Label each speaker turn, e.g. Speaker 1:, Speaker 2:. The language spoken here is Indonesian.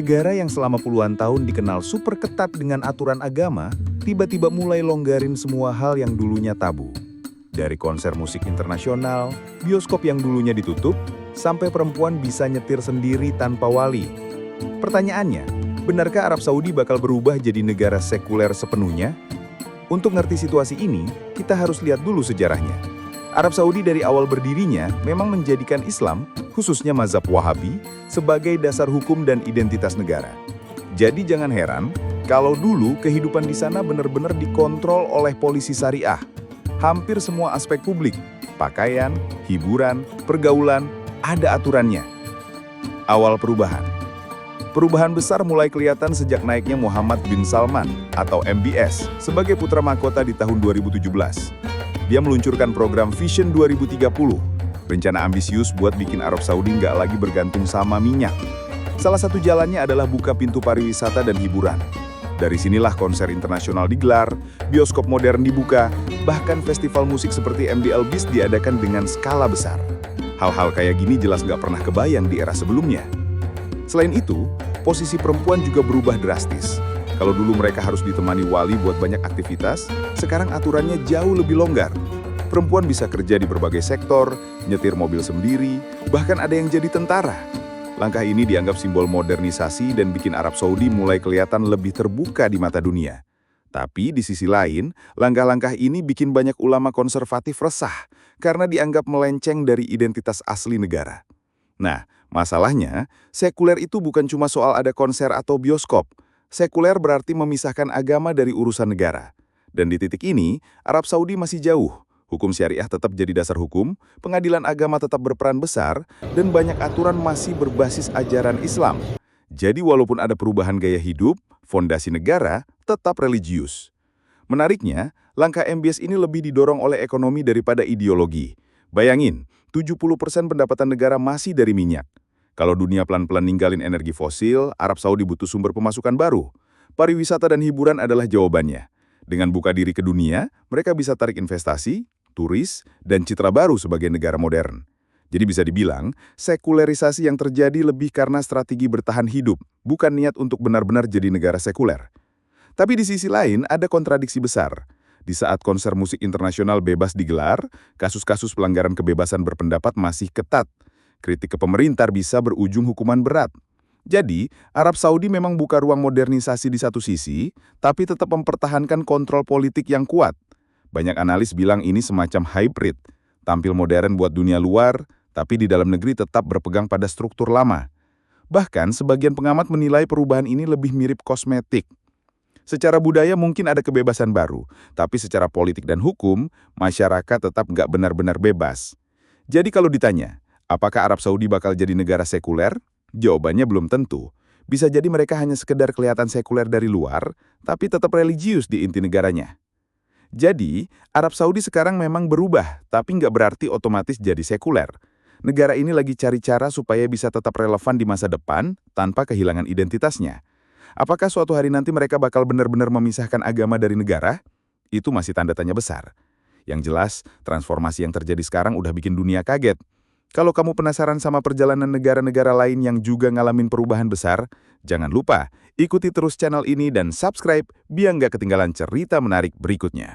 Speaker 1: Negara yang selama puluhan tahun dikenal super ketat dengan aturan agama, tiba-tiba mulai longgarin semua hal yang dulunya tabu. Dari konser musik internasional, bioskop yang dulunya ditutup, sampai perempuan bisa nyetir sendiri tanpa wali. Pertanyaannya, benarkah Arab Saudi bakal berubah jadi negara sekuler sepenuhnya? Untuk ngerti situasi ini, kita harus lihat dulu sejarahnya. Arab Saudi dari awal berdirinya memang menjadikan Islam, khususnya mazhab Wahabi, sebagai dasar hukum dan identitas negara. Jadi jangan heran kalau dulu kehidupan di sana benar-benar dikontrol oleh polisi syariah. Hampir semua aspek publik, pakaian, hiburan, pergaulan, ada aturannya. Awal perubahan. Perubahan besar mulai kelihatan sejak naiknya Muhammad bin Salman atau MBS sebagai putra mahkota di tahun 2017. Dia meluncurkan program Vision 2030, rencana ambisius buat bikin Arab Saudi nggak lagi bergantung sama minyak. Salah satu jalannya adalah buka pintu pariwisata dan hiburan. Dari sinilah konser internasional digelar, bioskop modern dibuka, bahkan festival musik seperti MDL Beast diadakan dengan skala besar. Hal-hal kayak gini jelas nggak pernah kebayang di era sebelumnya. Selain itu, posisi perempuan juga berubah drastis. Kalau dulu mereka harus ditemani wali buat banyak aktivitas, sekarang aturannya jauh lebih longgar. Perempuan bisa kerja di berbagai sektor, nyetir mobil sendiri, bahkan ada yang jadi tentara. Langkah ini dianggap simbol modernisasi dan bikin Arab Saudi mulai kelihatan lebih terbuka di mata dunia. Tapi di sisi lain, langkah-langkah ini bikin banyak ulama konservatif resah karena dianggap melenceng dari identitas asli negara. Nah, masalahnya, sekuler itu bukan cuma soal ada konser atau bioskop. Sekuler berarti memisahkan agama dari urusan negara. Dan di titik ini, Arab Saudi masih jauh. Hukum syariah tetap jadi dasar hukum, pengadilan agama tetap berperan besar, dan banyak aturan masih berbasis ajaran Islam. Jadi walaupun ada perubahan gaya hidup, fondasi negara tetap religius. Menariknya, langkah MBS ini lebih didorong oleh ekonomi daripada ideologi. Bayangin, 70% pendapatan negara masih dari minyak. Kalau dunia pelan-pelan ninggalin energi fosil, Arab Saudi butuh sumber pemasukan baru. Pariwisata dan hiburan adalah jawabannya. Dengan buka diri ke dunia, mereka bisa tarik investasi, turis, dan citra baru sebagai negara modern. Jadi bisa dibilang, sekulerisasi yang terjadi lebih karena strategi bertahan hidup, bukan niat untuk benar-benar jadi negara sekuler. Tapi di sisi lain, ada kontradiksi besar. Di saat konser musik internasional bebas digelar, kasus-kasus pelanggaran kebebasan berpendapat masih ketat. Kritik ke pemerintah bisa berujung hukuman berat. Jadi, Arab Saudi memang buka ruang modernisasi di satu sisi, tapi tetap mempertahankan kontrol politik yang kuat. Banyak analis bilang ini semacam hybrid, tampil modern buat dunia luar, tapi di dalam negeri tetap berpegang pada struktur lama. Bahkan, sebagian pengamat menilai perubahan ini lebih mirip kosmetik. Secara budaya mungkin ada kebebasan baru, tapi secara politik dan hukum, masyarakat tetap nggak benar-benar bebas. Jadi kalau ditanya, apakah Arab Saudi bakal jadi negara sekuler? Jawabannya belum tentu. Bisa jadi mereka hanya sekedar kelihatan sekuler dari luar, tapi tetap religius di inti negaranya. Jadi, Arab Saudi sekarang memang berubah, tapi nggak berarti otomatis jadi sekuler. Negara ini lagi cari cara supaya bisa tetap relevan di masa depan tanpa kehilangan identitasnya. Apakah suatu hari nanti mereka bakal benar-benar memisahkan agama dari negara? Itu masih tanda tanya besar. Yang jelas, transformasi yang terjadi sekarang udah bikin dunia kaget. Kalau kamu penasaran sama perjalanan negara-negara lain yang juga ngalamin perubahan besar, jangan lupa ikuti terus channel ini dan subscribe biar nggak ketinggalan cerita menarik berikutnya.